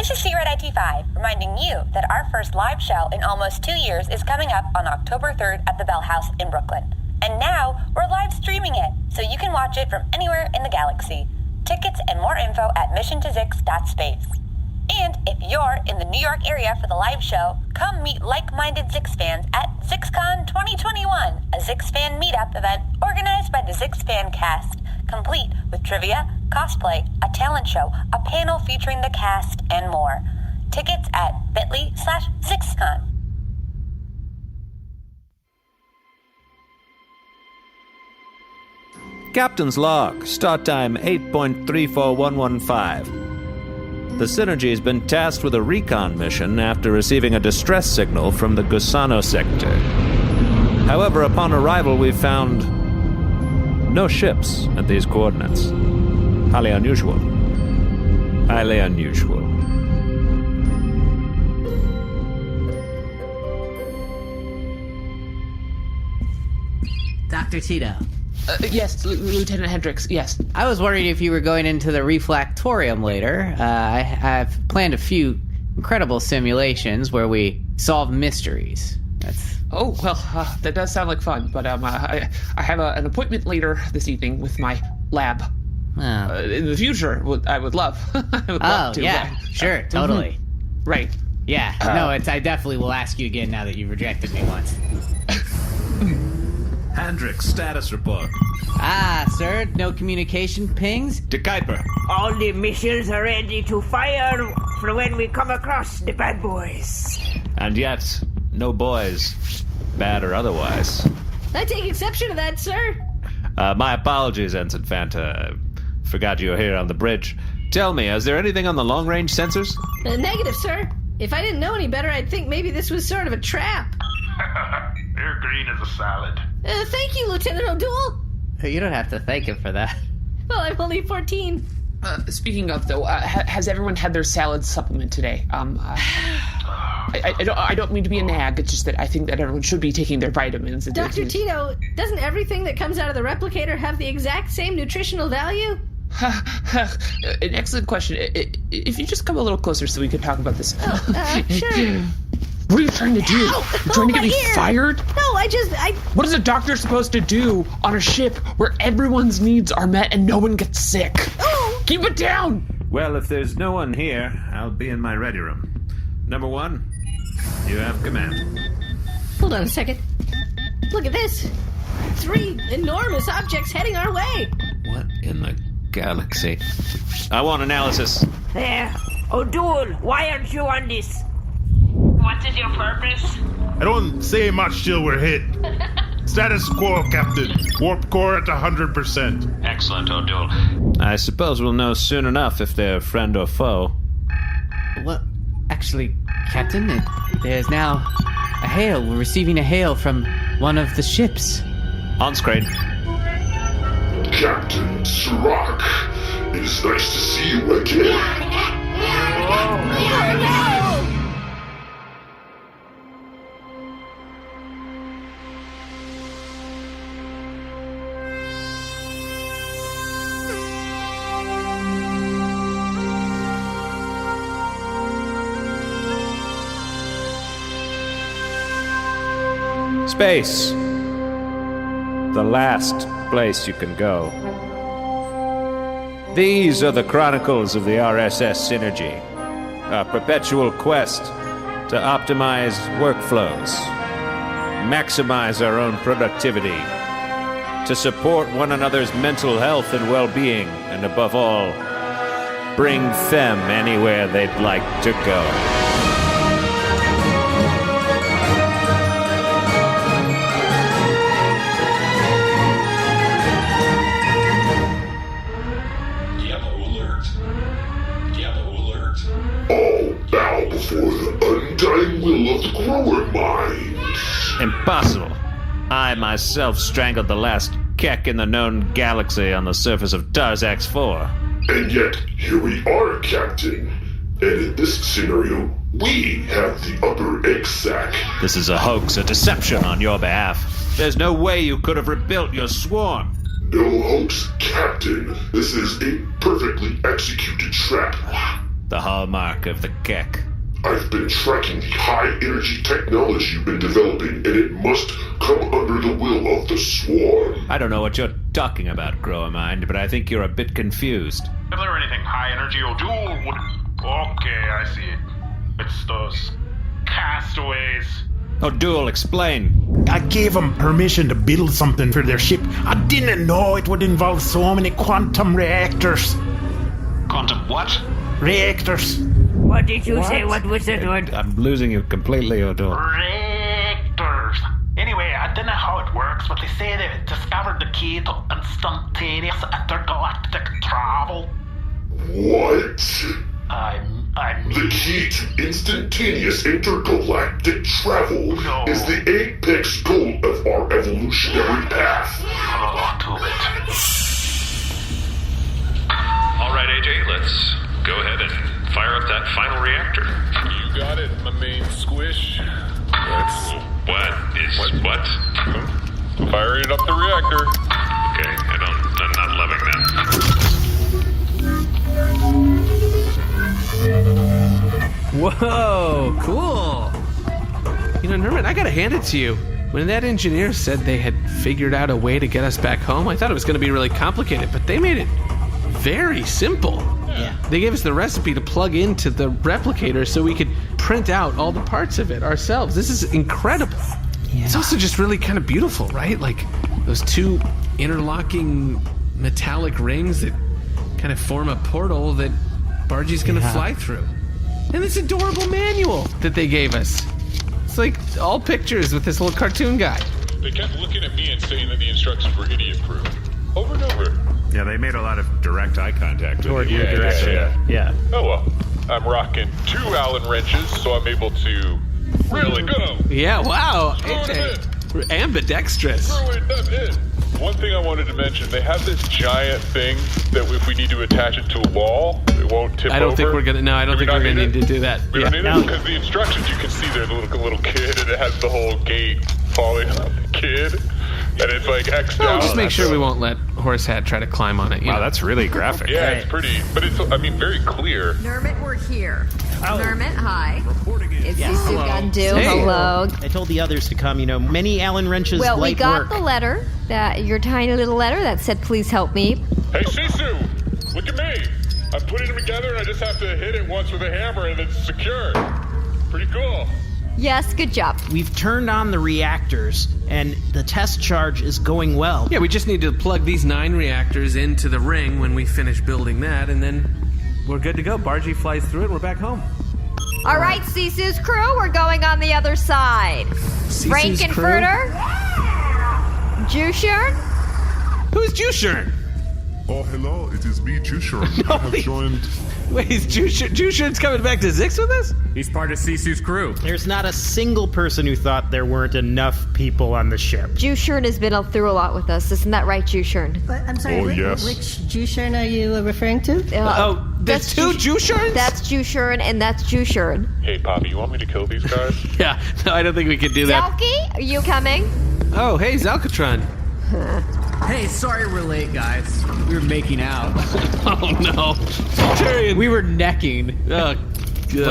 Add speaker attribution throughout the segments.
Speaker 1: This is Secret IT5, reminding you that our first live show in almost 2 years is coming up on October 3rd at the Bell House in Brooklyn. And now, we're live streaming it, so you can watch it from anywhere in the galaxy. Tickets and more info at missiontozyxx.space. And if you're in the New York area for the live show, come meet like-minded Zyxx fans at ZyxxCon 2021, a Zyxx fan meetup event organized by the Zyxx fan cast, complete with trivia, cosplay, a talent show, a panel featuring the cast, and more. Tickets at bit.ly/ZyxxCon.
Speaker 2: Captain's log, start time 8.34115. The Synergy has been tasked with a recon mission after receiving a distress signal from the Gusano sector. However, upon arrival, we found no ships at these coordinates. Highly unusual. Highly unusual.
Speaker 3: Dr. Tee-Toh.
Speaker 4: Yes, Lieutenant Hendrixx, yes.
Speaker 3: I was wondering if you were going into the refractorium later. I've planned a few incredible simulations where we solve mysteries.
Speaker 4: Oh, well, that does sound like fun, but I have an appointment later this evening with my lab.
Speaker 3: Oh.
Speaker 4: In the future, I would love. I would love to.
Speaker 3: Yeah,
Speaker 4: but,
Speaker 3: sure, totally.
Speaker 4: Mm-hmm. Right.
Speaker 3: Yeah, no, I definitely will ask you again now that you've rejected me once.
Speaker 2: Hendrixx, status report.
Speaker 3: Sir, no communication pings?
Speaker 2: DaKaypir.
Speaker 5: All the missiles are ready to fire for when we come across the bad boys.
Speaker 2: And yet, no boys, bad or otherwise.
Speaker 6: I take exception to that, sir.
Speaker 2: My apologies, Ensign Phanta. I forgot you were here on the bridge. Tell me, is there anything on the long-range sensors?
Speaker 6: Negative, sir. If I didn't know any better, I'd think maybe this was sort of a trap.
Speaker 7: You're green as a salad.
Speaker 6: Thank you, Lieutenant O'Doul.
Speaker 3: You don't have to thank him for that.
Speaker 6: Well, I'm only 14.
Speaker 4: Speaking of, though, has everyone had their salad supplement today? I don't mean to be a nag, it's just that I think that everyone should be taking their vitamins.
Speaker 6: Dr. Tee-Toh, doesn't everything that comes out of the replicator have the exact same nutritional value?
Speaker 4: An excellent question. If you just come a little closer so we can talk about this.
Speaker 6: Sure.
Speaker 4: What are you trying to do?
Speaker 6: Ow!
Speaker 4: You're trying to get me fired?
Speaker 6: No, I...
Speaker 4: What is a doctor supposed to do on a ship where everyone's needs are met and no one gets sick?
Speaker 6: Oh!
Speaker 4: Keep it down!
Speaker 2: Well, if there's no one here, I'll be in my ready room. Number 1, you have command.
Speaker 6: Hold on a second. Look at this. 3 enormous objects heading our way.
Speaker 2: What in the galaxy? I want analysis.
Speaker 5: There. O'Doul, why aren't you on this?
Speaker 8: What is your purpose?
Speaker 7: I don't say much till we're hit. Status quo, Captain. Warp core at 100%.
Speaker 8: Excellent, O'Doul.
Speaker 2: I suppose we'll know soon enough if they're friend or foe.
Speaker 3: Well, actually, Captain, there's now a hail. We're receiving a hail from one of the ships.
Speaker 2: On screen.
Speaker 9: Captain Syrock, it is nice to see you again.
Speaker 2: Space. The last place you can go. These are the chronicles of the RSS Synergy, a perpetual quest to optimize workflows, maximize our own productivity, to support one another's mental health and well-being, and above all, bring them anywhere they'd like to go.
Speaker 9: For the undying will of the grower mind.
Speaker 2: Impossible. I myself strangled the last Kek in the known galaxy on the surface of Tarzax 4.
Speaker 9: And yet, here we are, Captain. And in this scenario, we have the upper egg sac.
Speaker 2: This is a hoax, a deception on your behalf. There's no way you could have rebuilt your swarm.
Speaker 9: No hoax, Captain. This is a perfectly executed trap.
Speaker 2: the hallmark of the Kek.
Speaker 9: I've been tracking the high-energy technology you've been developing, and it must come under the will of the Swarm.
Speaker 2: I don't know what you're talking about, Grow-a-Mind, but I think you're a bit confused.
Speaker 10: If there were anything high-energy, O'Doul would... Okay, I see it. It's those castaways.
Speaker 2: O'Doul, explain.
Speaker 7: I gave them permission to build something for their ship. I didn't know it would involve so many quantum reactors.
Speaker 10: Quantum what?
Speaker 7: Reactors.
Speaker 5: What did you say? What was that word?
Speaker 2: I'm losing you completely, O'Doul.
Speaker 10: Reactors. Anyway, I don't know how it works, but they say they've discovered the key to instantaneous intergalactic travel.
Speaker 9: What?
Speaker 10: I'm...
Speaker 9: The key to instantaneous intergalactic travel is the apex goal of our evolutionary path.
Speaker 10: To it.
Speaker 8: All right, AJ, let's go ahead and fire up that final reactor.
Speaker 11: You got it, my main squish.
Speaker 8: What?
Speaker 11: Firing up the reactor.
Speaker 8: Okay, I'm not loving that.
Speaker 4: Whoa, cool. You know, Nermut, I gotta hand it to you. When that engineer said they had figured out a way to get us back home, I thought it was gonna be really complicated, but they made it very simple.
Speaker 3: Yeah.
Speaker 4: They gave us the recipe to plug into the replicator so we could print out all the parts of it ourselves. This is incredible. Yeah. It's also just really kind of beautiful, right? Like those two interlocking metallic rings that kind of form a portal that Bargie's gonna fly through. And this adorable manual that they gave us. It's like all pictures with this little cartoon guy.
Speaker 11: They kept looking at me and saying that the instructions were idiot-proof. Over and over.
Speaker 2: Yeah, they made a lot of direct eye contact with you.
Speaker 11: Yeah. Oh well, I'm rocking 2 Allen wrenches, so I'm able to really go.
Speaker 4: Yeah, wow.
Speaker 11: Throw it in.
Speaker 4: Ambidextrous.
Speaker 11: Throw it in. One thing I wanted to mention, they have this giant thing that if we need to attach it to a wall, it won't tip over.
Speaker 4: I don't think we're gonna need to do that.
Speaker 11: We don't need it because the instructions, you can see there's a little kid and it has the whole gate falling on the kid. And it's like X'd out.
Speaker 4: Just make sure we won't let Horsehead try to climb on it.
Speaker 2: Wow, that's really graphic.
Speaker 11: Yeah, it's pretty, but it's, very clear.
Speaker 12: Nermut, we're here.
Speaker 13: Oh.
Speaker 12: Nermut, hi.
Speaker 13: It's
Speaker 12: Seesu, Gundu,
Speaker 13: Hey.
Speaker 12: hello.
Speaker 13: I told the others to come. Many Allen wrenches.
Speaker 12: Well, we
Speaker 13: light
Speaker 12: got
Speaker 13: work.
Speaker 12: the letter, your tiny little letter that said, please help me.
Speaker 11: Hey, Seesu, look at me. I'm putting them together and I just have to hit it once with a hammer and it's secure. Pretty cool.
Speaker 12: Yes, good job.
Speaker 13: We've turned on the reactors, and the test charge is going well.
Speaker 4: Yeah, we just need to plug these 9 reactors into the ring when we finish building that, and then we're good to go. Bargie flies through it, and we're back home.
Speaker 12: All right, Seesu's crew, we're going on the other side. Frankenfurter? Jushern?
Speaker 4: Who's Jushern?
Speaker 9: Oh, hello, it is me, Jushern. I have joined...
Speaker 4: Wait, is Jushern's coming back to Zyxx with us?
Speaker 14: He's part of Seesu's crew.
Speaker 13: There's not a single person who thought there weren't enough people on the ship.
Speaker 12: Jushern has been through a lot with us. Isn't that right, Jushern?
Speaker 6: But I'm sorry,
Speaker 9: Oh, yes.
Speaker 6: which Jushern are you referring to?
Speaker 4: There's 2 Jusherns?
Speaker 12: That's Jushern, and that's Jushern.
Speaker 11: Hey, Poppy, you want me to kill these guys?
Speaker 4: Yeah, no, I don't think we can do that.
Speaker 12: Zelky, are you coming?
Speaker 3: Oh, hey, Zalcatron.
Speaker 15: Hey, sorry we're late, guys.
Speaker 3: We were making out.
Speaker 4: Oh, no. Centurion.
Speaker 3: We were necking.
Speaker 13: One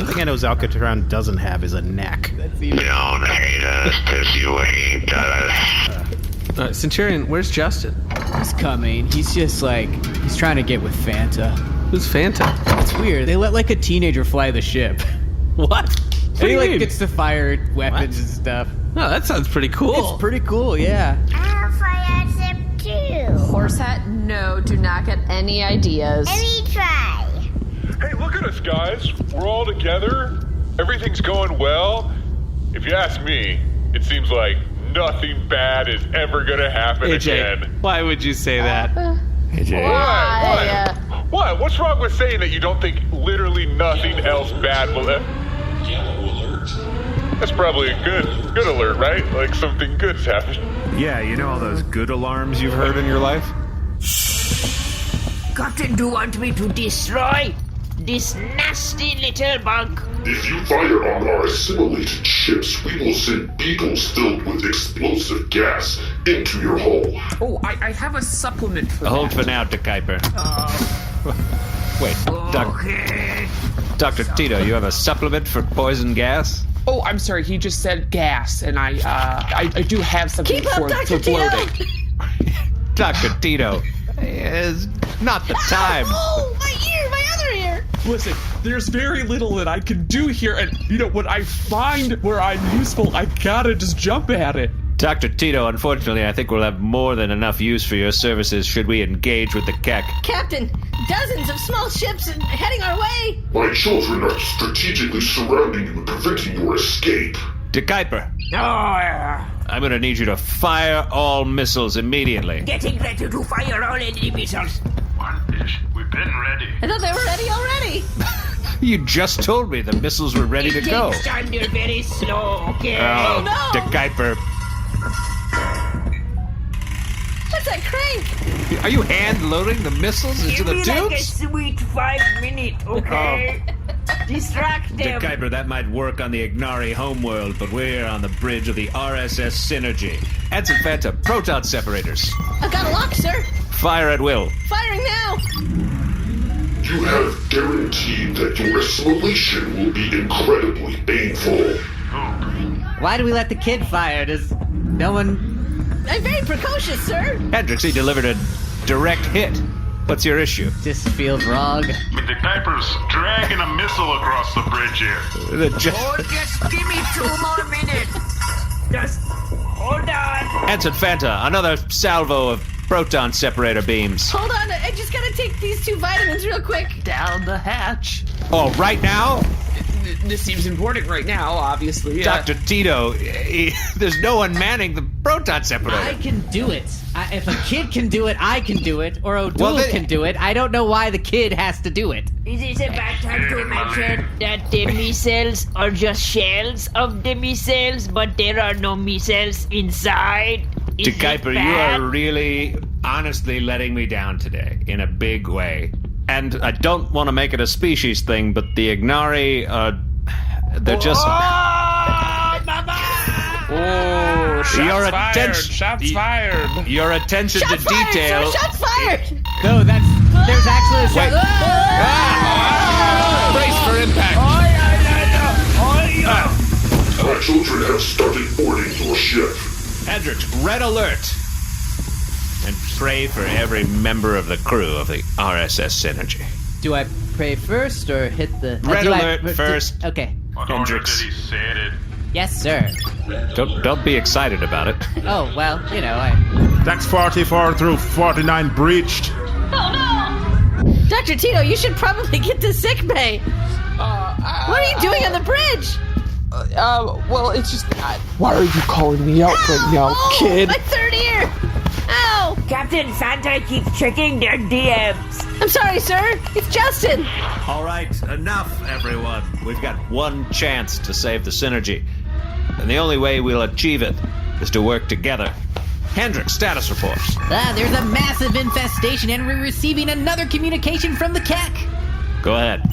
Speaker 13: thing I know Zalcatron doesn't have is a neck.
Speaker 3: That's even...
Speaker 9: Don't hate us, 'cause you hate us.
Speaker 4: Centurion, where's Justin?
Speaker 3: He's coming. He's just like, he's trying to get with Phanta.
Speaker 4: Who's Phanta?
Speaker 3: It's weird. They let like a teenager fly the ship.
Speaker 4: What?
Speaker 3: And he like gets to fire weapons and stuff.
Speaker 4: Oh, that sounds pretty cool.
Speaker 3: It's pretty cool, yeah.
Speaker 16: I'll fire zip too.
Speaker 6: Horsehead, no, do not get any ideas.
Speaker 16: Let me try.
Speaker 11: Hey, look at us, guys. We're all together. Everything's going well. If you ask me, it seems like nothing bad is ever going to happen again.
Speaker 4: Why would you say that?
Speaker 2: AJ.
Speaker 11: Why? What? What's wrong with saying that you don't think literally nothing else bad will ever...
Speaker 9: Yellow alert.
Speaker 11: That's probably a good alert, right? Like something good's happened.
Speaker 2: Yeah, you know all those good alarms you've heard in your life?
Speaker 5: Captain, do you want me to destroy this nasty little bug?
Speaker 9: If you fire on our assimilated ships, we will send beagles filled with explosive gas into your hull.
Speaker 15: Oh, I have a supplement for
Speaker 2: Hold
Speaker 15: that.
Speaker 2: for now, DaKaypir. Wait,
Speaker 5: Okay.
Speaker 2: Dr. Tee-Toh, you have a supplement for poison gas?
Speaker 14: Oh, I'm sorry. He just said gas, and I do have something
Speaker 6: Keep up,
Speaker 14: for
Speaker 6: Dr.
Speaker 14: bloating.
Speaker 2: Dr. Tee-Toh, is not the time.
Speaker 6: Oh, my ear, my other ear.
Speaker 14: Listen, there's very little that I can do here, and when I find where I'm useful, I gotta just jump at it.
Speaker 2: Dr. Tee-Toh, unfortunately, I think we'll have more than enough use for your services should we engage with the Keck.
Speaker 6: Captain, dozens of small ships heading our way.
Speaker 9: My children are strategically surrounding you and preventing your escape.
Speaker 2: DaKaypir,
Speaker 5: Oh,
Speaker 2: I'm gonna need you to fire all missiles immediately.
Speaker 5: getting ready to fire all enemy missiles.
Speaker 8: We've been ready.
Speaker 6: I thought they were ready already.
Speaker 2: You just told me the missiles were ready to
Speaker 5: It
Speaker 2: go.
Speaker 5: takes time, they're very slow, okay?
Speaker 2: Oh,
Speaker 6: no.
Speaker 2: DaKaypir.
Speaker 6: What's that crank?
Speaker 2: Are you hand-loading the missiles into
Speaker 5: Give
Speaker 2: the
Speaker 5: me like a
Speaker 2: tubes?
Speaker 5: sweet 5 minutes, okay? Distract them.
Speaker 2: DaKaypir, that might work on the Ignari homeworld, but we're on the bridge of the RSS Synergy. Ensign Phanta, proton separators.
Speaker 6: I've got a lock, sir.
Speaker 2: Fire at will.
Speaker 6: Firing now.
Speaker 9: You have guaranteed that your assimilation will be incredibly painful.
Speaker 3: Why do we let the kid fire? Does no one...
Speaker 6: I'm very precocious, sir.
Speaker 2: Hendrixx, he delivered a direct hit. What's your issue?
Speaker 3: This feels wrong.
Speaker 8: DaKaypir's dragging a missile across the bridge here.
Speaker 5: Just give me 2 more minutes. Just hold on.
Speaker 2: Ensign Phanta, another salvo of proton separator beams.
Speaker 6: Hold on, I just gotta take these 2 vitamins real quick.
Speaker 14: Down the hatch.
Speaker 2: Oh, right now?
Speaker 14: This seems important right now, obviously.
Speaker 2: Dr. Tee-Toh, there's no one manning the proton separator.
Speaker 3: I can do it. If a kid can do it, I can do it. Or O'Doul can do it. I don't know why the kid has to do it.
Speaker 5: Is it a bad time to mention that the missiles are just shells of the missiles, but there are no missiles inside? Is it
Speaker 2: DaKaypir, you
Speaker 5: bad?
Speaker 2: are really, honestly letting me down today in a big way. And I don't want to make it a species thing, but the Ignari, they're just...
Speaker 14: Oh, shots fired.
Speaker 2: Your attention to detail...
Speaker 6: Sir, shots fired.
Speaker 3: No, there's actually a shot.
Speaker 2: Brace for impact.
Speaker 9: My children have started boarding your ship.
Speaker 2: Hendrixx, red alert. And pray for every member of the crew of the RSS Synergy.
Speaker 3: Do I pray first or hit the...
Speaker 2: Red alert first.
Speaker 3: Okay.
Speaker 2: Hendrixx.
Speaker 8: He said it.
Speaker 3: Yes, sir.
Speaker 2: Don't be excited about it.
Speaker 3: Oh, well, I...
Speaker 7: Dex 44 through 49 breached.
Speaker 6: Oh, no. Dr. Tee-Toh, you should probably get to sick bay. What are you doing on the bridge?
Speaker 14: Well, it's just... why are you calling me out right now, kid?
Speaker 6: My third ear. Ow!
Speaker 5: Captain Phanta keeps checking their DMs.
Speaker 6: I'm sorry, sir. It's Justin.
Speaker 2: All right, enough, everyone. We've got one chance to save the Synergy. And the only way we'll achieve it is to work together. Hendrixx, status report.
Speaker 3: There's a massive infestation and we're receiving another communication from the Keck.
Speaker 2: Go ahead.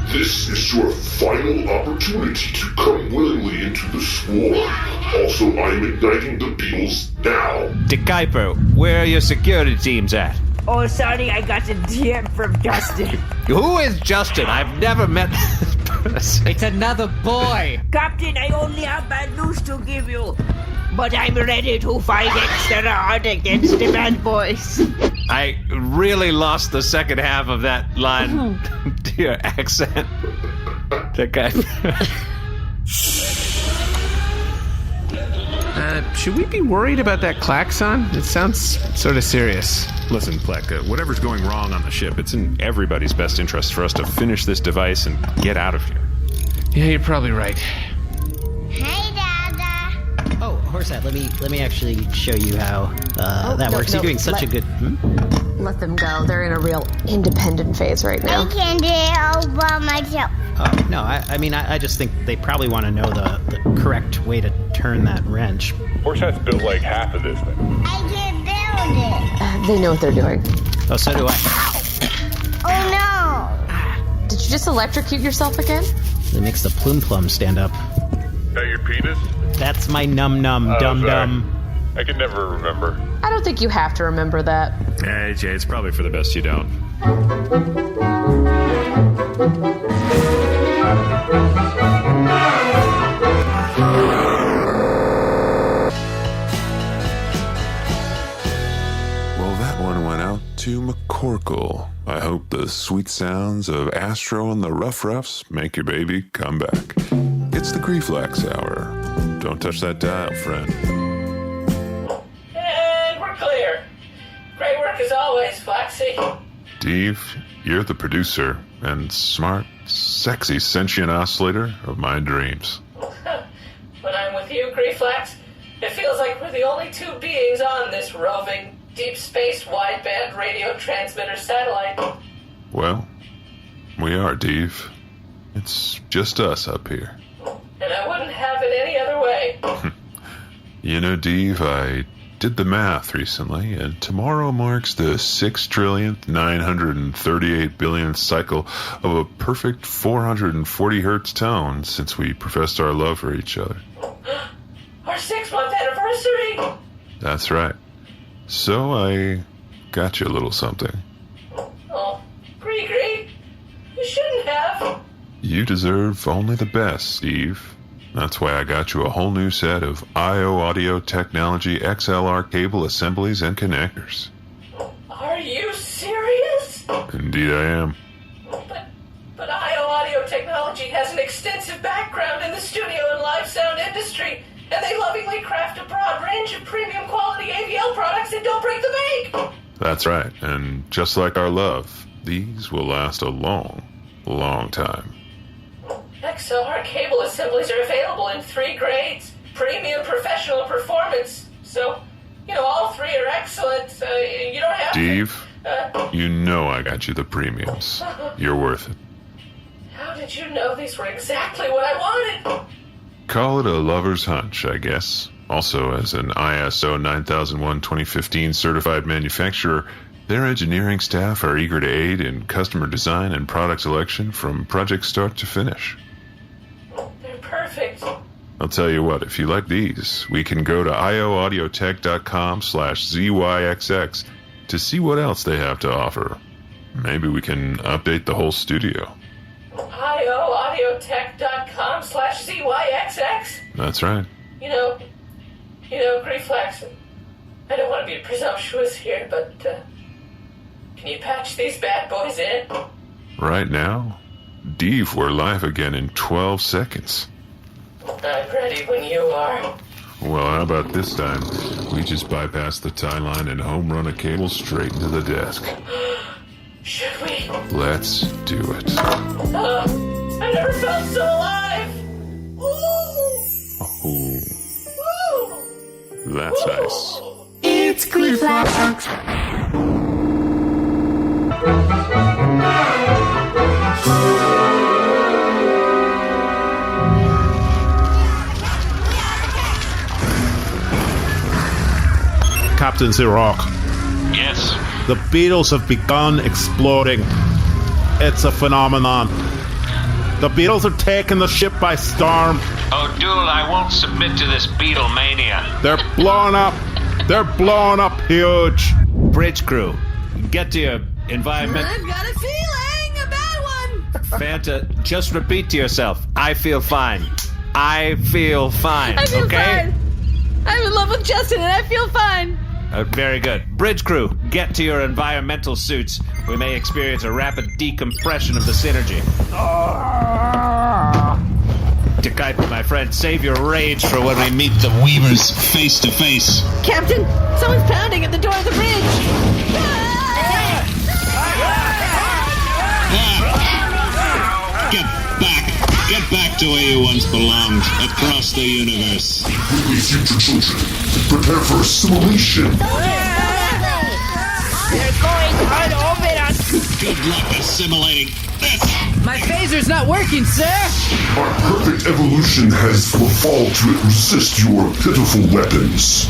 Speaker 9: This is your final opportunity to come willingly into the swarm. Also, I am igniting the beetles now.
Speaker 2: DaKaypir, where are your security teams at?
Speaker 5: Oh, sorry, I got a DM from Justin.
Speaker 2: Who is Justin? I've never met this person.
Speaker 3: It's another boy.
Speaker 5: Captain, I only have bad news to give you. But I'm ready to fight extra hard against the bad boys.
Speaker 2: I really lost the second half of that line to your accent.
Speaker 4: Should we be worried about that klaxon? It sounds sort of serious.
Speaker 11: Listen, Pleck, whatever's going wrong on the ship, it's in everybody's best interest for us to finish this device and get out of here.
Speaker 4: Yeah, you're probably right.
Speaker 16: Hey, Dada.
Speaker 13: Oh, Horsehead, let me actually show you how that works. You're doing such a good...
Speaker 17: Let them go. They're in a real independent phase right now.
Speaker 16: I can do it all by myself.
Speaker 13: No, I just think they probably want to know the correct way to turn that wrench.
Speaker 11: Horsehead's built like half of this thing.
Speaker 16: I can build it.
Speaker 17: They know what they're doing.
Speaker 13: Oh, so do I.
Speaker 16: Oh, no.
Speaker 17: Did you just electrocute yourself again?
Speaker 13: It makes the plume plum stand up.
Speaker 11: Is that your penis?
Speaker 13: That's my num-num, dum-dum.
Speaker 11: I can never remember.
Speaker 17: I don't think you have to remember that.
Speaker 11: Hey, Jay, it's probably for the best you don't.
Speaker 18: the sweet sounds of Astro and the Rough Roughs make your baby come back. It's the Grieflax Hour. Don't touch that dial, friend.
Speaker 6: And we're clear. Great work as always, Flaxy.
Speaker 18: Dave, you're the producer and smart, sexy sentient oscillator of my dreams.
Speaker 6: When I'm with you, Grieflax, it feels like we're the only two beings on this roving, deep space wideband radio transmitter satellite.
Speaker 18: Well, we are, Dave. It's just us up here.
Speaker 6: And I wouldn't have it any other way.
Speaker 18: You know, Dave, I did the math recently, and tomorrow marks the 6,938,000,000,000th cycle of a perfect 440 hertz tone since we professed our love for each other.
Speaker 6: Our 6-month anniversary!
Speaker 18: That's right. So I got you a little something.
Speaker 6: Oh, Gree, you shouldn't have.
Speaker 18: You deserve only the best, Steve. That's why I got you a whole new set of I/O Audio Technology XLR cable assemblies and connectors.
Speaker 6: Are you serious?
Speaker 18: Indeed I am.
Speaker 6: But I/O Audio Technology has an extensive background in the studio and live sound industry, and they lovingly craft a broad range of premium quality AVL products that don't break the bank.
Speaker 18: That's right, and just like our love, these will last a long, long time.
Speaker 6: XLR cable assemblies are available in 3 grades: premium, professional, and performance. So, all 3 are excellent. You don't have
Speaker 18: Steve, you know I got you the premiums. You're worth it.
Speaker 6: How did you know these were exactly what I wanted?
Speaker 18: Call it a lover's hunch, I guess. Also, as an ISO 9001-2015 certified manufacturer, their engineering staff are eager to aid in customer design and product selection from project start to finish.
Speaker 6: They're perfect.
Speaker 18: I'll tell you what, if you like these, we can go to ioaudiotech.com/ZYXX to see what else they have to offer. Maybe we can update the whole studio.
Speaker 6: ioaudiotech.com/ZYXX?
Speaker 18: That's right.
Speaker 6: Grieflax, I don't want to be presumptuous here, but can you patch these bad boys in?
Speaker 18: Right now? Dave, we're live again in 12 seconds.
Speaker 6: I'm ready when you are.
Speaker 18: Well, how about this time? We just bypass the tie line and home run a cable straight into the desk.
Speaker 6: Should we?
Speaker 18: Let's do it.
Speaker 6: I never felt so alive!
Speaker 18: Ooh. That's nice.
Speaker 16: It's Grieflax.
Speaker 7: Captain Syrock.
Speaker 8: Yes?
Speaker 7: The beetles have begun exploding. It's a phenomenon. The beetles are taking the ship by storm.
Speaker 8: Oh, Duel, I won't submit to this beetle mania.
Speaker 7: They're blowing up. They're blowing up huge.
Speaker 2: Bridge crew, get to your environment.
Speaker 6: I've got a feeling, a bad one.
Speaker 2: Phanta, just repeat to yourself, I feel fine. I feel fine,
Speaker 12: I feel
Speaker 2: okay?
Speaker 12: fine. I'm in love with Justin and I feel fine.
Speaker 2: Very good. Bridge crew, get to your environmental suits. We may experience a rapid decompression of the synergy. DaKaypir, my friend, save your rage for when we meet the Weavers face to face.
Speaker 6: Captain, someone's pounding at the door of the bridge.
Speaker 19: Get back to where you once belonged, across the universe.
Speaker 9: Quickly, future children, prepare for assimilation.
Speaker 5: They're going right over us.
Speaker 19: Good luck assimilating this.
Speaker 15: My phaser's not working, sir.
Speaker 9: Our perfect evolution has evolved to resist your pitiful weapons.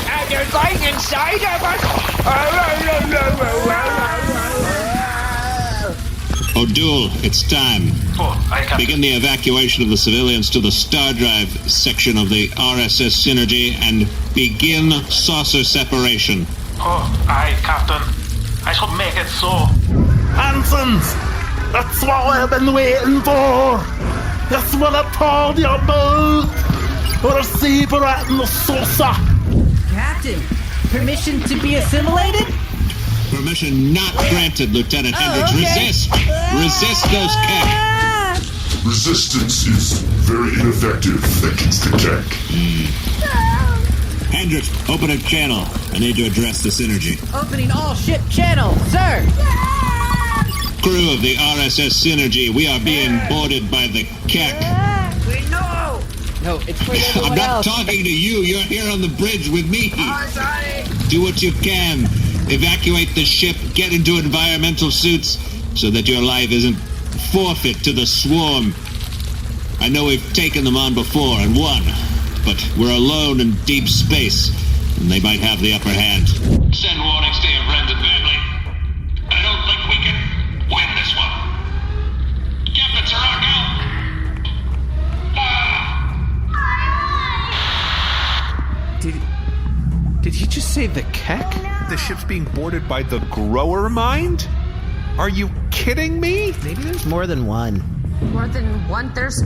Speaker 5: And they're going inside of us.
Speaker 19: O'Doul, it's time. Begin the evacuation of the civilians to the Star Drive section of the RSS Synergy and begin saucer separation.
Speaker 10: Oh, aye, Captain. I shall make it so.
Speaker 7: Ensigns! That's what I've been waiting for! That's what I told you about! We're a saber in the saucer!
Speaker 15: Captain, permission to be assimilated?
Speaker 19: Permission not granted, Lieutenant Hendrixx.
Speaker 15: Okay.
Speaker 19: Resist! Resist those Kek!
Speaker 9: Resistance is very ineffective against the Kek.
Speaker 19: Hendrixx, open a channel. I need to address the Synergy.
Speaker 15: Opening all ship channels, sir!
Speaker 19: Crew of the RSS Synergy, we are being boarded by the Kek.
Speaker 15: We know! No, it's for everyone
Speaker 19: I'm not
Speaker 15: else.
Speaker 19: talking to you. You're here on the bridge with me.
Speaker 15: Oh, sorry.
Speaker 19: Do what you can. Evacuate the ship. Get into environmental suits so that your life isn't forfeit to the swarm. I know we've taken them on before and won, but we're alone in deep space, and they might have the upper hand. Send warnings to your friends and family. I don't think we can win this one. Captain Syrock out.
Speaker 4: Did he just say the Kek?
Speaker 20: The ship's being boarded by the grower mind? Are you kidding me?
Speaker 13: Maybe there's more than one.
Speaker 17: More than one? There's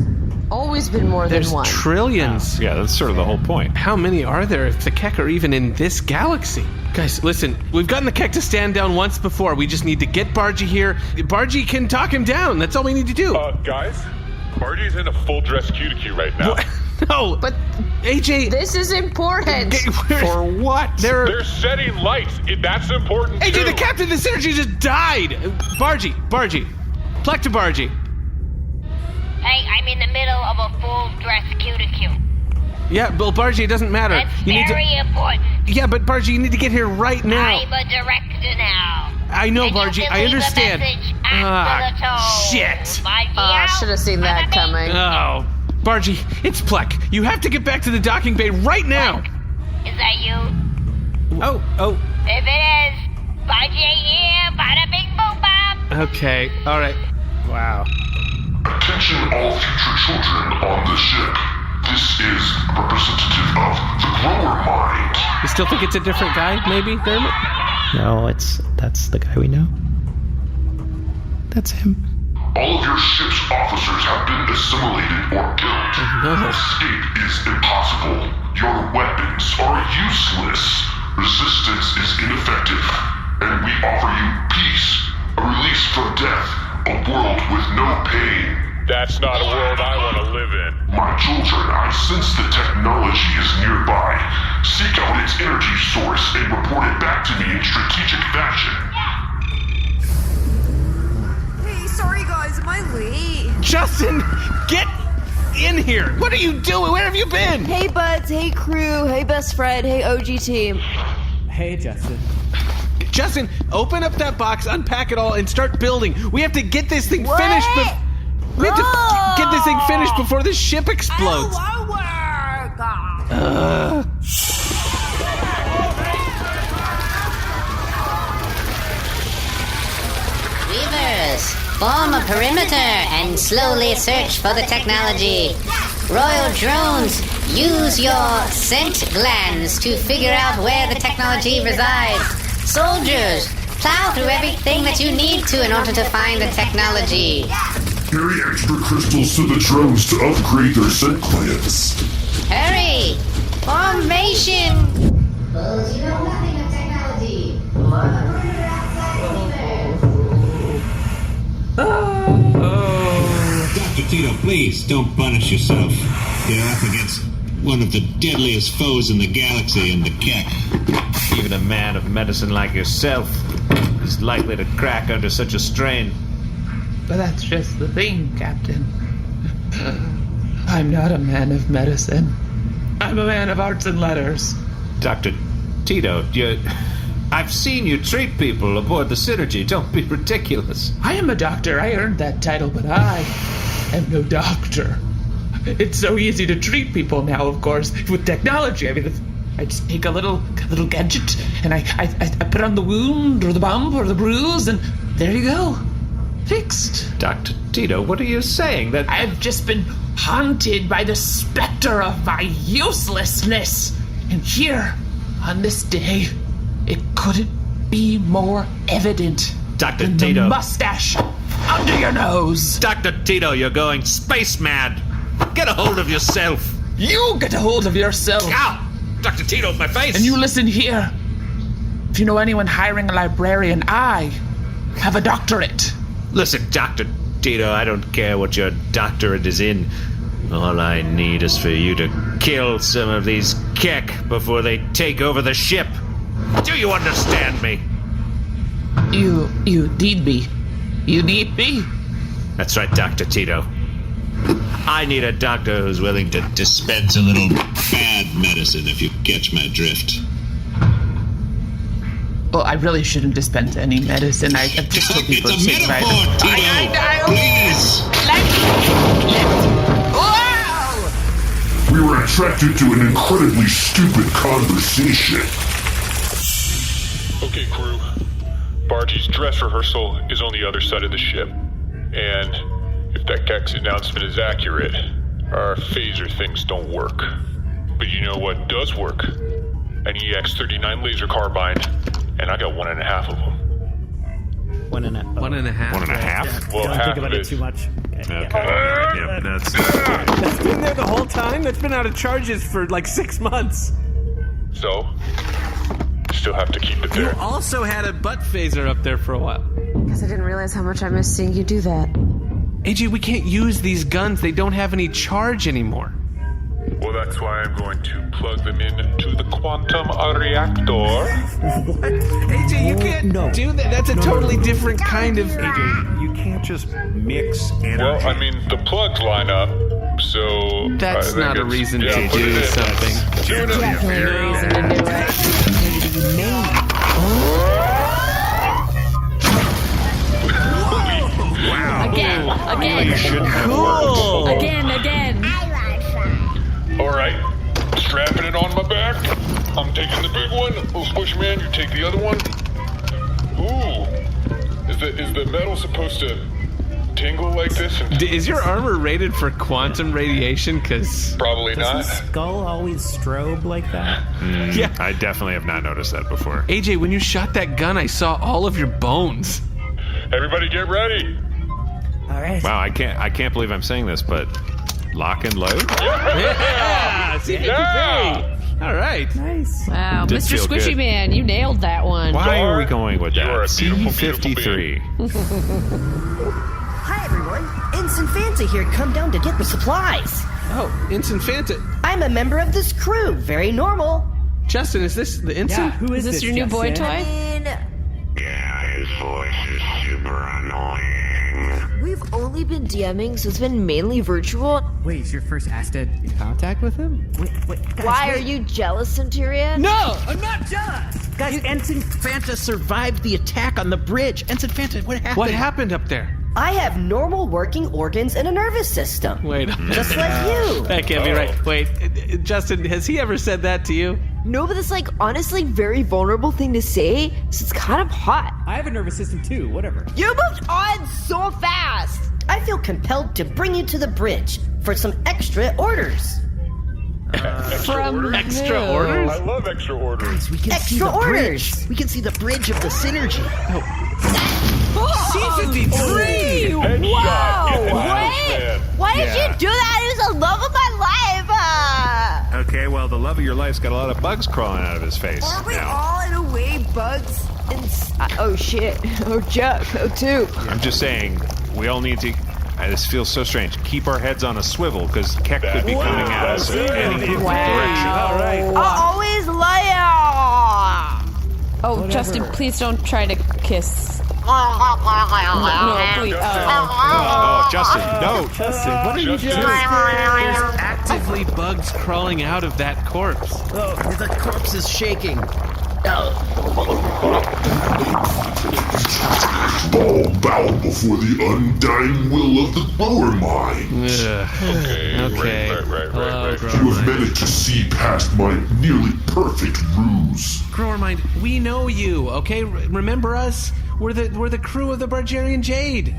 Speaker 17: always been more
Speaker 4: There's
Speaker 17: than one.
Speaker 4: trillions.
Speaker 2: Yeah, that's sort of the whole point.
Speaker 4: How many are there if the Kek are even in this galaxy? Guys, listen, we've gotten the Kek to stand down once before. We just need to get Bargie here. Bargie can talk him down. That's all we need to do.
Speaker 11: Guys, Bargie's in a full dress QTQ right now.
Speaker 4: No, but AJ...
Speaker 17: This is important.
Speaker 4: For what?
Speaker 11: They're setting lights. That's important
Speaker 4: AJ,
Speaker 11: too.
Speaker 4: the captain of the Synergy just died. Bargie. Pleck to Bargie.
Speaker 5: Hey, I'm in the middle of a full dress QTQ.
Speaker 4: Yeah, well, Bargie, it doesn't matter.
Speaker 5: That's very important.
Speaker 4: Yeah, but Bargie, you need to get here right now.
Speaker 5: I'm a director now.
Speaker 4: I know,
Speaker 5: And
Speaker 4: Bargie.
Speaker 5: you can
Speaker 4: I
Speaker 5: leave a
Speaker 4: understand.
Speaker 5: message after the tone.
Speaker 4: Shit.
Speaker 17: I should have seen that coming.
Speaker 4: Oh, Bargie, it's Pleck. You have to get back to the docking bay right now.
Speaker 5: Is that you?
Speaker 4: Oh.
Speaker 5: If it is, Bargie ain't here. Bada bing boom bop.
Speaker 4: Okay, all right. Wow.
Speaker 9: Attention all future children on the ship. This is representative of the grower mind.
Speaker 4: You still think it's a different guy, maybe, Nermut?
Speaker 13: No, that's the guy we know. That's him.
Speaker 9: All of your ship's officers have been assimilated or killed. Escape is impossible. Your weapons are useless. Resistance is ineffective. And we offer you peace, a release from death, a world with no pain.
Speaker 11: That's not a world I want to live in.
Speaker 9: My children, I sense the technology is nearby. Seek out its energy source and report it back to me in strategic fashion.
Speaker 12: Hey, sorry guys, am I late?
Speaker 4: Justin, get in here. What are you doing? Where have you been?
Speaker 12: Hey buds, hey crew, hey best friend, hey OG team.
Speaker 15: Hey, Justin.
Speaker 4: Justin, open up that box, unpack it all, and start building. We have to get this thing finished. We have to get this thing finished before the ship explodes.
Speaker 21: Weavers, form a perimeter and slowly search for the technology. Royal drones, use your scent glands to figure out where the technology resides. Soldiers, plow through everything that you need to in order to find the technology.
Speaker 9: Carry extra crystals to the drones to upgrade their scent glands.
Speaker 21: Hurry! Formation! Those you know nothing of technology.
Speaker 19: Dr. Tee-Toh, please don't punish yourself. You're up against one of the deadliest foes in the galaxy and the Kek.
Speaker 2: Even a man of medicine like yourself is likely to crack under such a strain.
Speaker 14: But that's just the thing, Captain. I'm not a man of medicine. I'm a man of arts and letters.
Speaker 2: Dr. Tee-Toh, I've seen you treat people aboard the Synergy. Don't be ridiculous.
Speaker 14: I am a doctor. I earned that title, but I am no doctor. It's so easy to treat people now, of course, with technology. I mean, I just take a little gadget, and I put on the wound, or the bump, or the bruise, and there you go. Fixed.
Speaker 2: Dr. Tee-Toh, what are you saying? That
Speaker 14: I've just been haunted by the specter of my uselessness. And here, on this day, it couldn't be more evident.
Speaker 2: Dr.
Speaker 14: than
Speaker 2: Tee-Toh.
Speaker 14: the mustache under your nose.
Speaker 2: Dr. Tee-Toh, you're going space mad. Get a hold of yourself.
Speaker 14: You get a hold of yourself.
Speaker 2: Ow! Dr. Tee-Toh, my face.
Speaker 14: And you listen here. if you know anyone hiring a librarian, I have a doctorate.
Speaker 2: Listen, Dr. Tee-Toh, I don't care what your doctorate is in. All I need is for you to kill some of these Kek before they take over the ship. Do you understand me?
Speaker 14: You need me. You need me?
Speaker 2: That's right, Dr. Tee-Toh. I need a doctor who's willing to
Speaker 19: dispense a little bad medicine, if you catch my drift.
Speaker 14: Well, I really shouldn't dispense any medicine. I just told people to take my...
Speaker 19: Please!
Speaker 9: We were attracted to an incredibly stupid conversation.
Speaker 11: Okay, crew. Bargie's dress rehearsal is on the other side of the ship. And if that Kek's announcement is accurate, our phaser things don't work. But you know what does work? An EX-39 laser carbine, and I got 1.5 of them.
Speaker 13: 1.5.
Speaker 4: 1.5?
Speaker 11: 1.5? Well,
Speaker 15: Don't
Speaker 11: half
Speaker 15: think about
Speaker 11: of
Speaker 15: it too much.
Speaker 20: Okay. Yep, that's
Speaker 4: been there the whole time? That's been out of charges for like 6 months.
Speaker 11: So, still have to keep it
Speaker 4: You
Speaker 11: there.
Speaker 4: also had a butt phaser up there for a while.
Speaker 17: Guess I didn't realize how much I missed seeing you do that.
Speaker 4: AJ, we can't use these guns. They don't have any charge anymore.
Speaker 11: Well, that's why I'm going to plug them into the quantum reactor.
Speaker 4: What? AJ, you can't do that. That's a totally different kind of...
Speaker 20: AJ, you can't just mix energy.
Speaker 11: Well, I mean, the plugs line up, so...
Speaker 4: That's not a reason to do something.
Speaker 5: Definitely a reason to do it.
Speaker 20: Wow.
Speaker 5: Again.
Speaker 20: You shouldn't have worked.
Speaker 5: Again.
Speaker 11: Alright, strapping it on my back. I'm taking the big one. Little Squish Man, you take the other one. Ooh. Is the metal supposed to tingle like this?
Speaker 4: Is your armor rated for quantum radiation? Because
Speaker 11: probably not.
Speaker 13: Does his skull always strobe like that?
Speaker 4: Yeah.
Speaker 2: I definitely have not noticed that before.
Speaker 4: AJ, when you shot that gun, I saw all of your bones.
Speaker 11: Everybody get ready.
Speaker 15: All right.
Speaker 2: Wow, I can't believe I'm saying this, but lock and load?
Speaker 4: Yeah!
Speaker 11: Yeah!
Speaker 4: All right.
Speaker 15: Nice.
Speaker 5: Wow,
Speaker 2: Did
Speaker 5: Mr.
Speaker 2: feel
Speaker 5: Squishy
Speaker 2: good.
Speaker 5: Man, you nailed that one.
Speaker 2: Why are we going with
Speaker 11: You are
Speaker 2: that?
Speaker 11: a beautiful,
Speaker 2: C-53.
Speaker 1: Hi, everyone. Ensign Phanta here. Come down to get the supplies.
Speaker 4: Oh, Ensign Phanta.
Speaker 1: I'm a member of this crew. Very normal.
Speaker 4: Justin, is this the Ensign?
Speaker 15: Yeah, who
Speaker 5: Is this your new boy toy?
Speaker 19: Yeah, his voice is super annoying.
Speaker 12: We've only been DMing, so it's been mainly virtual.
Speaker 15: Wait, is your first Asted in contact with him?
Speaker 1: Wait, guys,
Speaker 12: Why are you jealous, Centurion?
Speaker 15: No, I'm not jealous.
Speaker 1: Guys, Ensign Phanta survived the attack on the bridge. Ensign Phanta, what happened?
Speaker 4: What happened up there?
Speaker 1: I have normal working organs and a nervous system.
Speaker 4: Wait a minute.
Speaker 1: Just like you.
Speaker 4: That can't be right. Wait, Justin, has he ever said that to you?
Speaker 12: No, but it's like honestly very vulnerable thing to say, so it's kind of hot.
Speaker 15: I have a nervous system too. Whatever.
Speaker 12: You moved on so fast.
Speaker 1: I feel compelled to bring you to the bridge for some extra orders.
Speaker 5: From
Speaker 4: Extra
Speaker 5: who?
Speaker 4: orders?
Speaker 11: I love extra orders.
Speaker 1: Guys, we can see
Speaker 12: Extra
Speaker 1: the
Speaker 12: orders.
Speaker 1: bridge. We can see the bridge of the Synergy.
Speaker 4: C-53!
Speaker 12: Wow!
Speaker 11: Headshot.
Speaker 12: Wait! Why did you do that? It was the love of my life!
Speaker 2: Okay, well, the love of your life's got a lot of bugs crawling out of his face.
Speaker 12: Are we
Speaker 2: now.
Speaker 12: all in a way bugs? Oh shit. Oh Chuck. Oh two.
Speaker 2: I'm just saying, we all need to... This feels so strange. Keep our heads on a swivel, because Kek could be coming at us in any direction.
Speaker 4: All right.
Speaker 12: I always lie.
Speaker 5: Oh, Justin, please don't try to kiss. No, please.
Speaker 2: Oh, Justin, no.
Speaker 4: Justin, what are you doing? There's actively bugs crawling out of that corpse.
Speaker 1: Oh, the corpse is shaking.
Speaker 9: All bow before the undying will of the grower mind.
Speaker 4: Okay.
Speaker 11: Right.
Speaker 9: You have managed to see past my nearly perfect ruse.
Speaker 4: Grower Mind, we know you, okay? Remember us? We're the crew of the Bargarean Jade.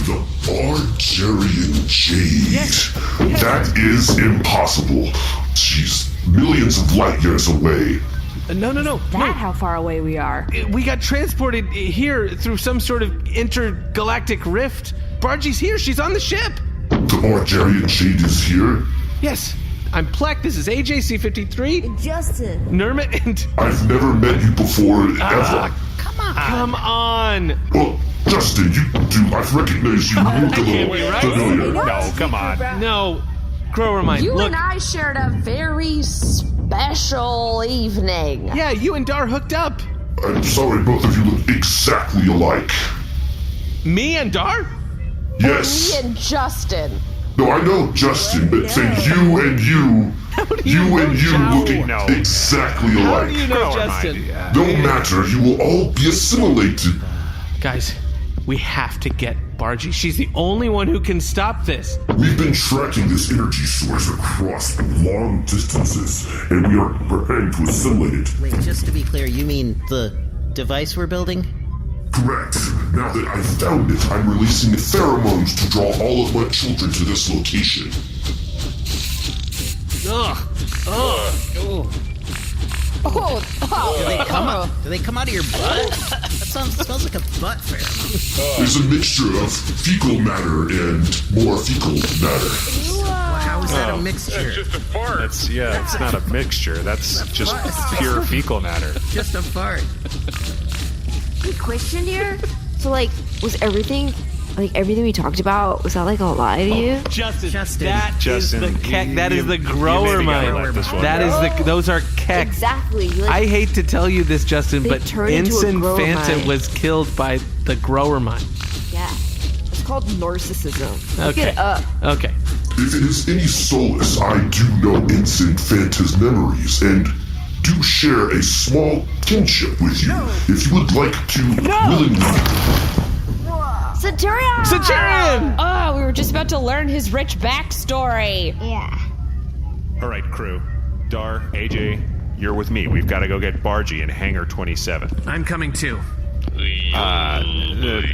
Speaker 9: The Bargarean Jade.
Speaker 4: Yes.
Speaker 9: That is impossible. She's millions of light years away.
Speaker 4: No.
Speaker 5: That how far away we are.
Speaker 4: We got transported here through some sort of intergalactic rift. Bargie's here. She's on the ship.
Speaker 9: The Bargarean Jade is here?
Speaker 4: Yes. I'm Pleck. This is AJC53.
Speaker 3: Justin.
Speaker 4: Nermut and...
Speaker 9: I've never met you before, ever.
Speaker 4: Come on.
Speaker 9: Well, Justin, I've recognized you. You look a little familiar.
Speaker 2: No, come on.
Speaker 4: No, grower mind.
Speaker 17: You
Speaker 4: Look.
Speaker 17: and I shared a very special evening.
Speaker 4: Yeah, you and Dar hooked up.
Speaker 9: I'm sorry, both of you look exactly alike.
Speaker 4: Me and Dar?
Speaker 9: Yes.
Speaker 17: Me and Justin.
Speaker 9: No, I know Justin, but saying you and you looking exactly alike.
Speaker 4: How do you know Justin?
Speaker 9: No matter, you will all be assimilated.
Speaker 4: Guys, we have to get Bargie. She's the only one who can stop this.
Speaker 9: We've been tracking this energy source across long distances, and we are preparing to assimilate it.
Speaker 13: Wait, just to be clear, you mean the device we're building?
Speaker 9: Correct. Now that I've found it, I'm releasing pheromones to draw all of my children to this location.
Speaker 13: Do they come out of your butt? That smells like a butt pheromone.
Speaker 9: There's a mixture of fecal matter and more fecal matter.
Speaker 13: How is that a mixture?
Speaker 11: It's just a fart.
Speaker 2: It's not a mixture. That's just pure fecal matter.
Speaker 13: Just a fart.
Speaker 3: Good question here. So, was everything we talked about, was that a lie to you?
Speaker 4: Justin.
Speaker 2: Justin,
Speaker 4: That is the grower mind. Those are kek.
Speaker 3: Exactly.
Speaker 4: I hate to tell you this, Justin,
Speaker 3: They
Speaker 4: but
Speaker 3: turn into a
Speaker 4: Ensign
Speaker 3: grower
Speaker 4: Phanta
Speaker 3: mind.
Speaker 4: was killed by the grower mind.
Speaker 3: Yeah. It's called narcissism. Look
Speaker 4: Okay.
Speaker 3: it up.
Speaker 4: Okay.
Speaker 9: If it is any solace, I do know Ensign Phanta's memories and do share a small kinship with you. If you would like to willingly...
Speaker 3: Centurion!
Speaker 12: Oh, we were just about to learn his rich backstory.
Speaker 3: Yeah.
Speaker 2: All right, crew. Dar, AJ, you're with me. We've got to go get Bargie in Hangar 27.
Speaker 15: I'm coming too.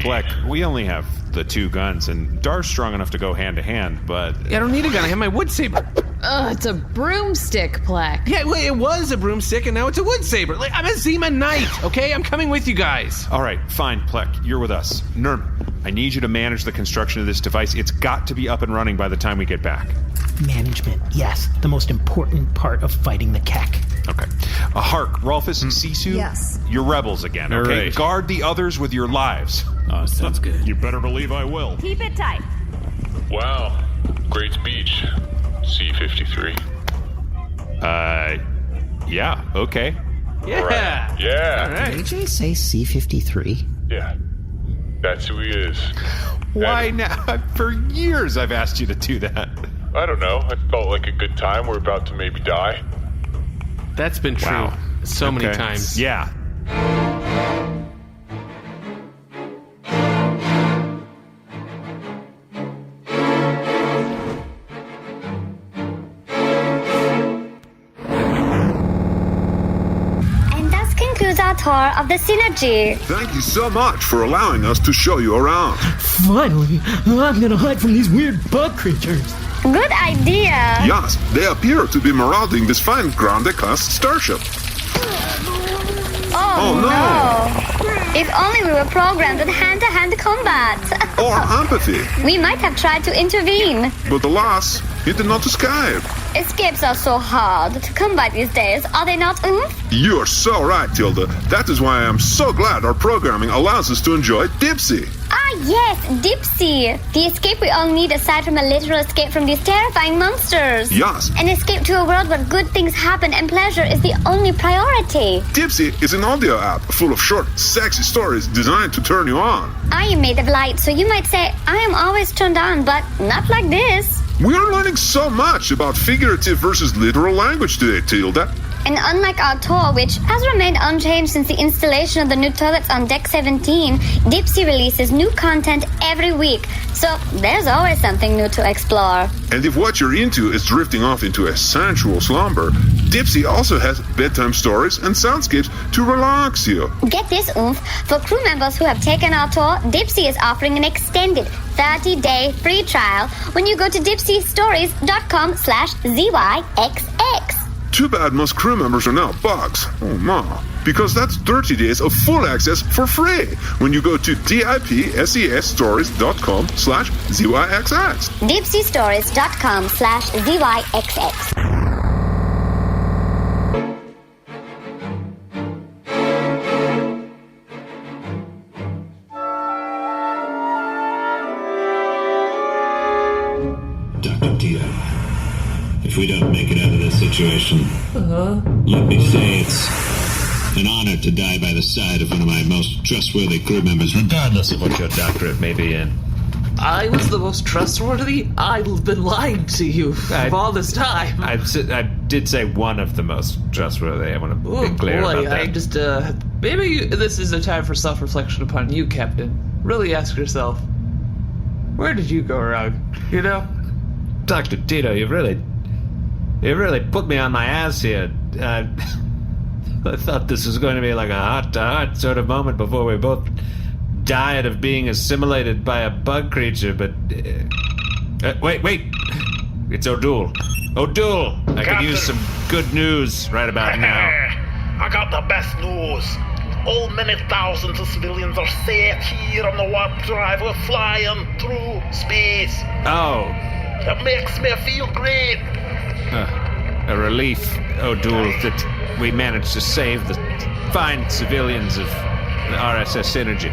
Speaker 2: Pleck, we only have the 2 guns, and Dar's strong enough to go hand to hand, but...
Speaker 4: Yeah, I don't need a gun. I have my wood saber.
Speaker 12: It's a broomstick, Pleck.
Speaker 4: Yeah, well, it was a broomstick, and now it's a wood saber. I'm a Zima Knight, okay? I'm coming with you guys.
Speaker 2: All right, fine, Pleck. You're with us. Nermut, I need you to manage the construction of this device. It's got to be up and running by the time we get back.
Speaker 13: Management, yes. The most important part of fighting the kek.
Speaker 2: Okay. Hark, Rolfus and Seesu.
Speaker 3: Yes.
Speaker 2: You're rebels again, okay?
Speaker 20: All right.
Speaker 2: Guard the others with your lives.
Speaker 15: Sounds good.
Speaker 11: You better believe I will.
Speaker 12: Keep it tight.
Speaker 11: Wow. Great speech. C-53.
Speaker 2: Yeah, okay.
Speaker 4: Yeah.
Speaker 11: Right. Yeah.
Speaker 4: All right.
Speaker 13: Did AJ say C-53?
Speaker 11: Yeah. That's who he is.
Speaker 2: Why now? For years I've asked you to do that.
Speaker 11: I don't know. I felt like a good time. We're about to maybe die.
Speaker 4: That's been true
Speaker 2: Wow.
Speaker 4: so many
Speaker 2: Okay.
Speaker 4: times.
Speaker 2: Yeah.
Speaker 16: And thus concludes our tour of the Synergy.
Speaker 9: Thank you so much for allowing us to show you around.
Speaker 1: Finally, I'm gonna hide from these weird bug creatures.
Speaker 16: Good idea.
Speaker 9: Yes, they appear to be marauding this fine Grande-class starship.
Speaker 16: Oh no. If only we were programmed with hand-to-hand combat.
Speaker 9: Or empathy.
Speaker 16: We might have tried to intervene.
Speaker 9: But alas, he did not escape.
Speaker 16: Escapes are so hard to come by these days, are they not,
Speaker 9: You are so right, Tilda. That is why I am so glad our programming allows us to enjoy Dipsy.
Speaker 16: Ah, yes, Dipsy. The escape we all need aside from a literal escape from these terrifying monsters.
Speaker 9: Yes.
Speaker 16: An escape to a world where good things happen and pleasure is the only priority.
Speaker 9: Dipsy is an audio app full of short, sexy stories designed to turn you on.
Speaker 16: I am made of light, so you might say I am always turned on, but not like this.
Speaker 9: We are learning so much about figurative versus literal language today, Tilda.
Speaker 16: And unlike our tour, which has remained unchanged since the installation of the new toilets on Deck 17, Dipsy releases new content every week. So there's always something new to explore.
Speaker 9: And if what you're into is drifting off into a sensual slumber, Dipsy also has bedtime stories and soundscapes to relax you.
Speaker 16: Get this, for crew members who have taken our tour, Dipsy is offering an extended 30-day free trial when you go to dipsyststories.com/ZYXX.
Speaker 9: Too bad most crew members are now bugs. Oh no. Because that's 30 days of full access for free when you go to DIPSESstories.com/ZYXX.
Speaker 16: dipsyststories.com/ZYXX.
Speaker 19: if we don't make it out of this situation. Let me say it's an honor to die by the side of one of my most trustworthy crew members, regardless of what your doctorate may be in.
Speaker 14: I was the most trustworthy? I've been lying to you all this time.
Speaker 2: I did say one of the most trustworthy. I want to be clear about that.
Speaker 14: I just, maybe this is a time for self-reflection upon you, Captain. Really ask yourself, where did you go wrong? You know?
Speaker 2: Dr. Tee-Toh, you really put me on my ass here. I thought this was going to be like a heart-to-heart sort of moment before we both died of being assimilated by a bug creature, but... wait! It's O'Doul. O'Doul! I could use some good news right about now.
Speaker 10: I got the best news. All many thousands of civilians are safe here on the warp drive. We're flying through space.
Speaker 2: Oh.
Speaker 10: It makes me feel great.
Speaker 2: A relief, O'Doul, that we managed to save the fine civilians of the RSS Synergy.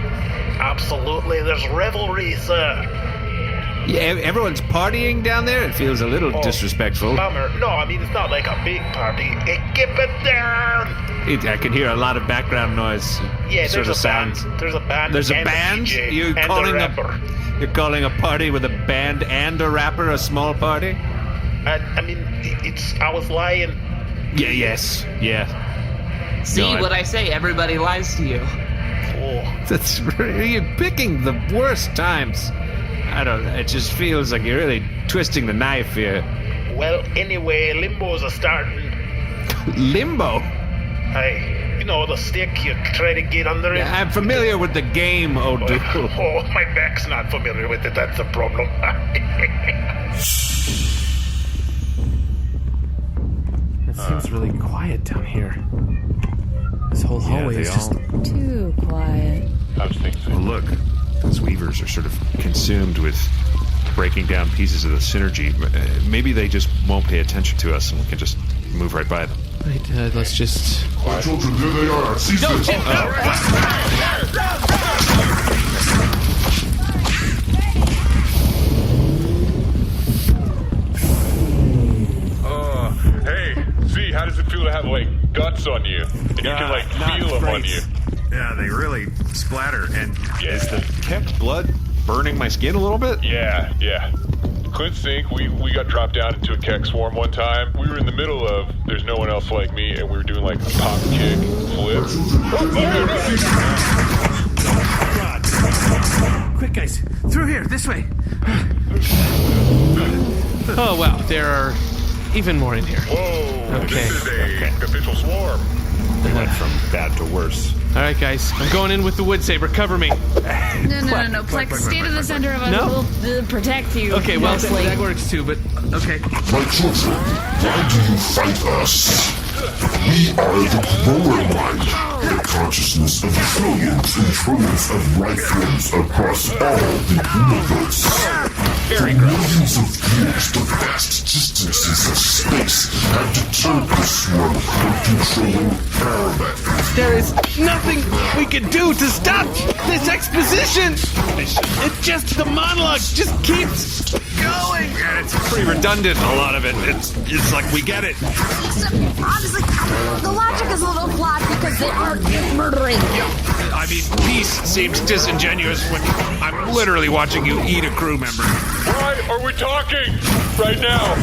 Speaker 10: Absolutely, there's revelry, sir.
Speaker 2: Yeah, everyone's partying down there? It feels a little disrespectful.
Speaker 10: Bummer. No, I mean, it's not like a big party. Keep it down!
Speaker 2: I can hear a lot of background noise.
Speaker 10: Yeah,
Speaker 2: sort of sound.
Speaker 10: There's a band.
Speaker 2: There's a
Speaker 10: and
Speaker 2: band?
Speaker 10: A DJ
Speaker 2: You're calling a party with a band and a rapper a small party?
Speaker 10: I mean, I was lying.
Speaker 2: Yeah, yes, yeah.
Speaker 14: See what I say? Everybody lies to you.
Speaker 2: That's you're picking the worst times. It just feels like you're really twisting the knife here.
Speaker 10: Well, anyway, limbos are starting.
Speaker 2: Limbo?
Speaker 10: Hey, you know, the stick, you try to get under it.
Speaker 2: Yeah, I'm familiar with the game, O'Doul.
Speaker 10: Oh, my back's not familiar with it, that's the problem.
Speaker 4: It seems really quiet down here. This whole hallway is just
Speaker 17: too quiet.
Speaker 11: I was thinking.
Speaker 20: Well, look, those weavers are sort of consumed with breaking down pieces of the synergy. Maybe they just won't pay attention to us and we can just move right by them.
Speaker 4: Right, let's just...
Speaker 9: My children, there they are. Seize them!
Speaker 11: Hey, Z, how does it feel to have, guts on you? And you can, feel them on you.
Speaker 20: Yeah, they really splatter. And is the kept blood burning my skin a little bit?
Speaker 11: Yeah. Couldn't think. We got dropped down into a Keck swarm one time. We were in the middle of There's No One Else Like Me, and we were doing a pop kick flip.
Speaker 4: Quick, guys. Through here, this way. Oh, wow. There are even more in here.
Speaker 11: Whoa.
Speaker 4: Okay.
Speaker 11: This is a official swarm.
Speaker 20: We went from bad to worse.
Speaker 4: All right, guys. I'm going in with the wood saber. Cover me.
Speaker 17: No. Pleck, stay to the center of us.
Speaker 4: No?
Speaker 17: We'll protect you.
Speaker 4: Okay, well, that works too, but okay.
Speaker 9: My children, why do you fight us? We are the grower mind, the consciousness of trillions and trillions of life forms across all the universe. For millions of years, the vast distances of space have deterred the swarm from controlling our methods.
Speaker 4: There is nothing we can do to stop this exposition. It's just the monologue just keeps going.
Speaker 20: And it's pretty redundant, a lot of it. It's like we get it.
Speaker 17: Honestly, the logic is a little flawed because they are murdering you.
Speaker 20: I mean, peace seems disingenuous when I'm literally watching you eat a crew member.
Speaker 11: Why are we talking right now?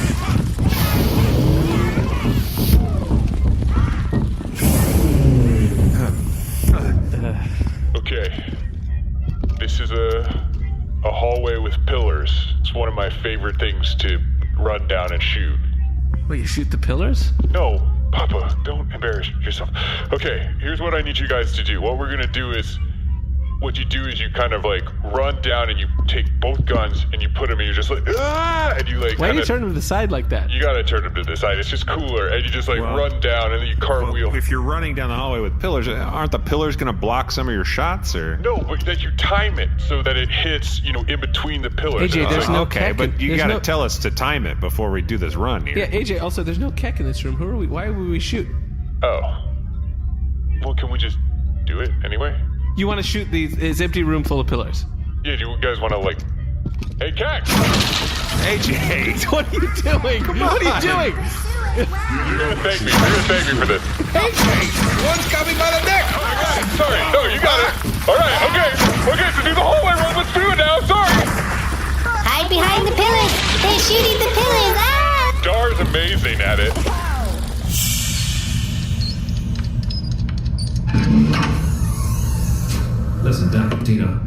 Speaker 11: Okay. This is a hallway with pillars. It's one of my favorite things to run down and shoot.
Speaker 4: Wait, you shoot the pillars?
Speaker 11: No, Papa, don't embarrass yourself. Okay, here's what I need you guys to do. What we're gonna do is, what you do is you kind of run down and you take both guns and you put them and you're just and you
Speaker 4: Why do you turn them to the side like that?
Speaker 11: You gotta turn them to the side. It's just cooler. And you just run down and then you cartwheel.
Speaker 20: Well, if you're running down the hallway with pillars, aren't the pillars going to block some of your shots, or?
Speaker 11: No, but that you time it so that it hits, in between the pillars.
Speaker 4: AJ, there's no
Speaker 20: okay,
Speaker 4: Keck
Speaker 20: but you got to
Speaker 4: no...
Speaker 20: tell us to time it before we do this run here.
Speaker 4: Yeah, AJ, also, there's no Keck in this room. Who are we? Why would we shoot?
Speaker 11: Oh. Well, can we just do it anyway?
Speaker 4: You want to shoot this empty room full of pillars?
Speaker 11: Yeah, do you guys want to, Hey, Keck!
Speaker 20: AJ!
Speaker 4: What are you doing?
Speaker 20: Come
Speaker 4: What are you
Speaker 20: on.
Speaker 4: doing?
Speaker 11: You're gonna thank me. You're gonna thank me for this.
Speaker 20: AJ! One's coming by the neck!
Speaker 11: Sorry, no, you got it. All right, okay, so do the hallway run. Let's do it now. Sorry.
Speaker 21: Hide behind the pillars. They're shooting the pillars. Ah!
Speaker 11: Dar's amazing at it.
Speaker 2: Listen, Dr. Tee-Toh.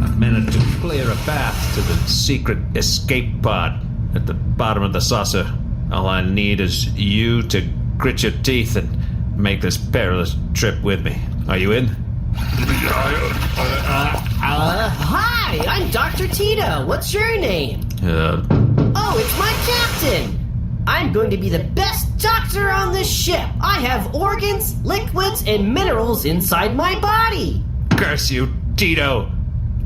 Speaker 2: I've managed to clear a path to the secret escape pod at the bottom of the saucer. All I need is you to grit your teeth and make this perilous trip with me. Are you in?
Speaker 1: Hi, I'm Dr. Tee-Toh. What's your name? Oh, it's my captain. I'm going to be the best doctor on this ship. I have organs, liquids, and minerals inside my body.
Speaker 2: Curse you, Tee-Toh.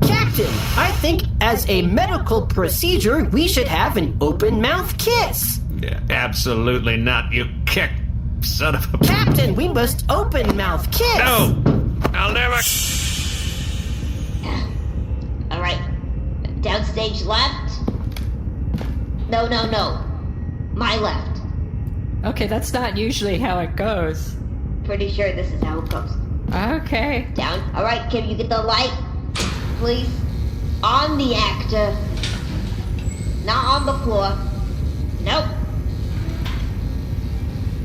Speaker 1: Captain, I think as a medical procedure, we should have an open mouth kiss.
Speaker 2: Yeah, absolutely not, you kick son of a...
Speaker 1: Captain, we must open mouth kiss.
Speaker 2: No! I'll never...
Speaker 3: All right. Downstage left. No. My left.
Speaker 17: Okay, that's not usually how it goes.
Speaker 3: Pretty sure this is how it goes.
Speaker 17: Okay.
Speaker 3: Down. All right, can you get the light, please? On the actor. Not on the floor. Nope.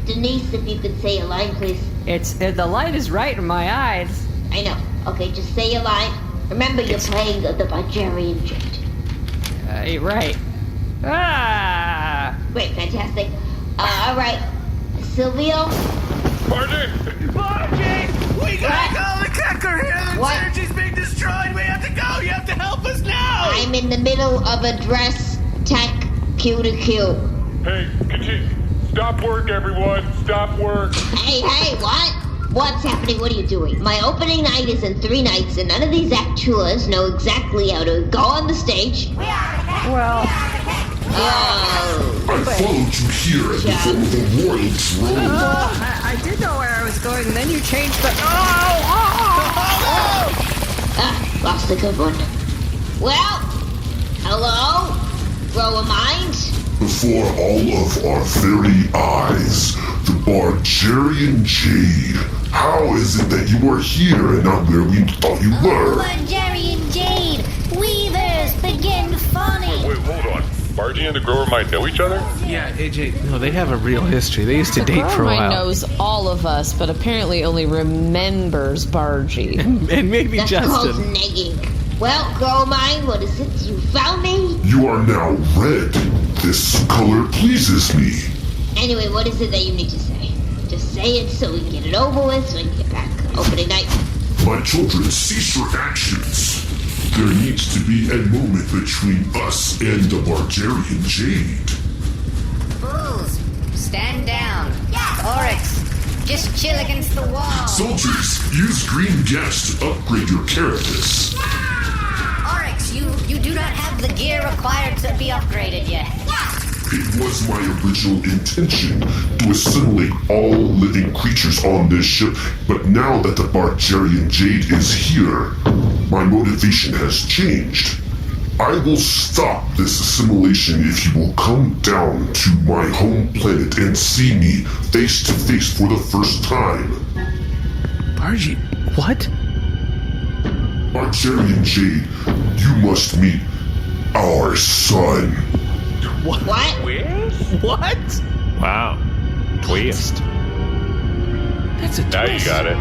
Speaker 3: Denise, if you could say a line, please.
Speaker 17: The light is right in my eyes.
Speaker 3: I know. Okay, just say a line. Remember, you're playing the Bargarean Jade.
Speaker 17: You're right. Ah!
Speaker 3: Great, fantastic. All right, Silvio.
Speaker 11: Bargie!
Speaker 10: We gotta go! The Kecker here! The
Speaker 3: What?
Speaker 10: Synergy's being destroyed! We have to go! You have to help us now!
Speaker 3: I'm in the middle of a dress tech Q to Q.
Speaker 11: Hey, continue. Stop work, everyone. Stop work.
Speaker 3: Hey, what? What's happening? What are you doing? My opening night is in 3 nights, and none of these actors know exactly how to go on the stage.
Speaker 17: Well...
Speaker 3: Oh.
Speaker 9: I followed you here and before the royal drone.
Speaker 17: I did know where I was going, and then you changed the...
Speaker 3: Lost a good one. Well, hello? Grow a mind?
Speaker 9: Before all of our very eyes, the Bargarean Jade. How is it that you are here and not where we thought you were?
Speaker 21: Bargarean Jade, weavers, begin fawning.
Speaker 11: Wait, hold on. Bargie and the grower might know each other?
Speaker 4: Yeah, AJ, no, they have a real history. They used to date for a while.
Speaker 18: knows all of us, but apparently only remembers Bargie.
Speaker 4: and maybe
Speaker 3: That's
Speaker 4: Justin.
Speaker 3: called negging. Well, grow a mind, what is it? You found me?
Speaker 9: You are now red. This color pleases me.
Speaker 3: Anyway, what is it that you need to say? Just say it so we can get it over with, so we can get back opening night.
Speaker 9: My children, cease your actions. There needs to be a moment between us and the Bargarean Jade.
Speaker 21: Fools, stand down. Oryx, just chill against the wall.
Speaker 9: Soldiers, use green gas to upgrade your carapace.
Speaker 21: Oryx, you do not have the gear required to be upgraded yet.
Speaker 9: It was my original intention to assimilate all living creatures on this ship, but now that the Bargarean Jade is here, my motivation has changed. I will stop this assimilation if you will come down to my home planet and see me face to face for the first time.
Speaker 4: Bargie, what?
Speaker 9: Bargarean Jade, you must meet our son.
Speaker 4: What? What?
Speaker 2: Wow. Twist.
Speaker 4: That's a twist.
Speaker 11: Now you got it.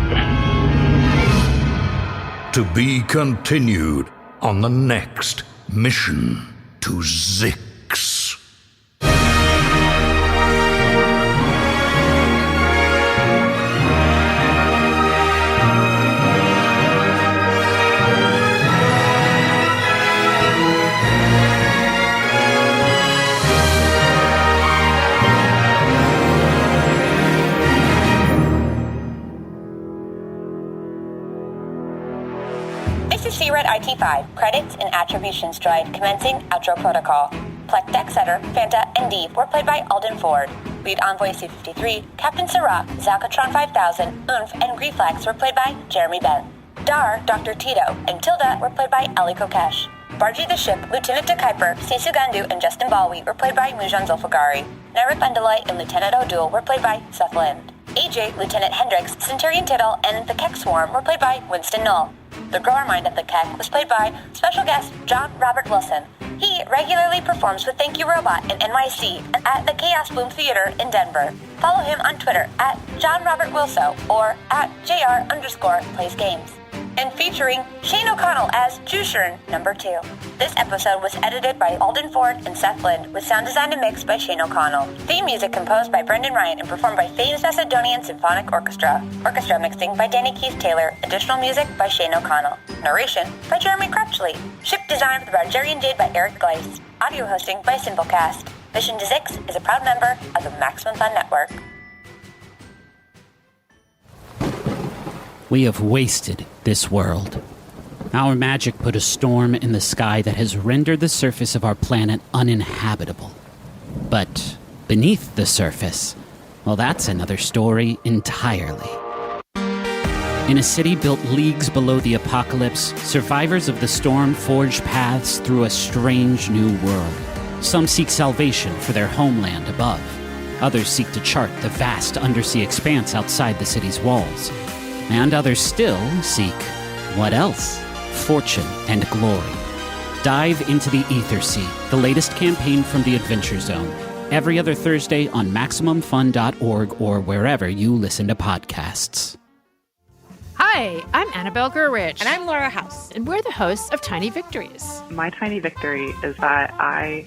Speaker 22: To be continued on the next mission to Zyxx.
Speaker 23: T-Red IT5, credits and attribution stride commencing outro protocol. Pleck, Decksetter, Phanta, and Deep were played by Alden Ford. Lead Envoy C-53, Captain Syrock, Zakatron 5000, Oomph, and Grieflax were played by Jeremy Benn. Dar, Dr. Tee-Toh, and Tilda were played by Kokesh. Bargie the ship, Lieutenant DaKaypir, Seesu Gundu, and Justin Ballwheat were played by Moujan Zolfaghari. Nermut, Bundaloy, and Lieutenant O'Doul were played by Seth. AJ, Lieutenant Hendrixx, Centurion Tittle, and the Keck Swarm were played by Winston Noel. The grower mind of the Keck was played by special guest John Robert Wilson. He regularly performs with Thank You Robot in NYC and at the Chaos Boom Theater in Denver. Follow him on Twitter at John Robert Wilso or at JR_playsgames. And featuring Shane O'Connell as Jushurin number 2. This episode was edited by Alden Ford and Seth Lind, with sound design and mix by Shane O'Connell. Theme music composed by Brendan Ryan and performed by famous Macedonian Symphonic Orchestra. Orchestra mixing by Danny Keith Taylor. Additional music by Shane O'Connell. Narration by Jeremy Crutchley. Ship design for the Bargarean Jade by Eric Gleiss. Audio hosting by Simplecast. Mission to Zyxx is a proud member of the Maximum Fun Network.
Speaker 6: We have wasted this world. Our magic put a storm in the sky that has rendered the surface of our planet uninhabitable. But beneath the surface, well, that's another story entirely. In a city built leagues below the apocalypse, survivors of the storm forge paths through a strange new world. Some seek salvation for their homeland above. Others seek to chart the vast undersea expanse outside the city's walls. And others still seek, what else? Fortune and glory. Dive into the Ether Sea, the latest campaign from the Adventure Zone, every other Thursday on MaximumFun.org or wherever you listen to podcasts.
Speaker 7: Hi, I'm Annabelle Gurwitch.
Speaker 8: And I'm Laura House.
Speaker 7: And we're the hosts of Tiny Victories.
Speaker 24: My tiny victory is that I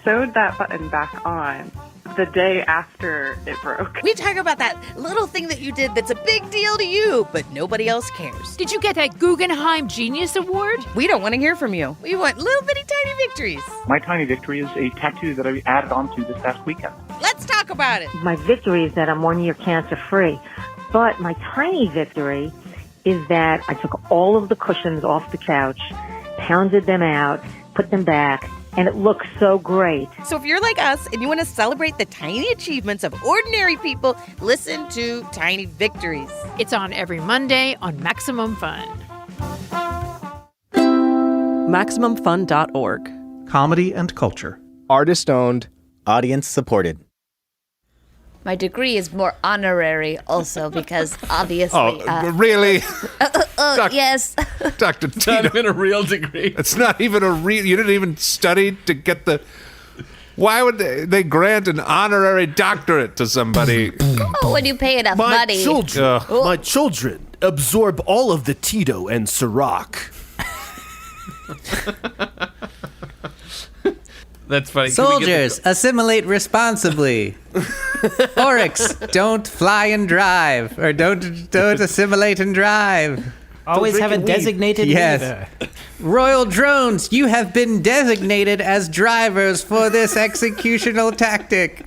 Speaker 24: sewed that button back on the day after it broke.
Speaker 8: We talk about that little thing that you did that's a big deal to you, but nobody else cares.
Speaker 7: Did you get that Guggenheim Genius Award?
Speaker 8: We don't want to hear from you. We want little bitty tiny victories.
Speaker 25: My tiny victory is a tattoo that I added on to this past weekend.
Speaker 8: Let's talk about it.
Speaker 26: My victory is that I'm 1 year cancer-free. But my tiny victory is that I took all of the cushions off the couch, pounded them out, put them back, and it looks so great.
Speaker 8: So if you're like us and you want to celebrate the tiny achievements of ordinary people, listen to Tiny Victories.
Speaker 7: It's on every Monday on Maximum Fun.
Speaker 27: MaximumFun.org.
Speaker 28: Comedy and culture.
Speaker 29: Artist-owned. Audience-supported.
Speaker 30: My degree is more honorary also because obviously...
Speaker 2: Really?
Speaker 30: Yes.
Speaker 2: Dr. Tee-Toh.
Speaker 4: Not even a real degree.
Speaker 2: It's not even a real... You didn't even study to get the... Why would they grant an honorary doctorate to somebody?
Speaker 30: Oh, when you pay enough money.
Speaker 31: My children absorb all of the Tee-Toh and Syrock.
Speaker 4: That's funny.
Speaker 32: Soldiers, assimilate responsibly. Oryx, don't fly and drive. Or don't assimilate and drive.
Speaker 13: Always have a designated leader.
Speaker 32: Royal drones, you have been designated as drivers for this executional tactic.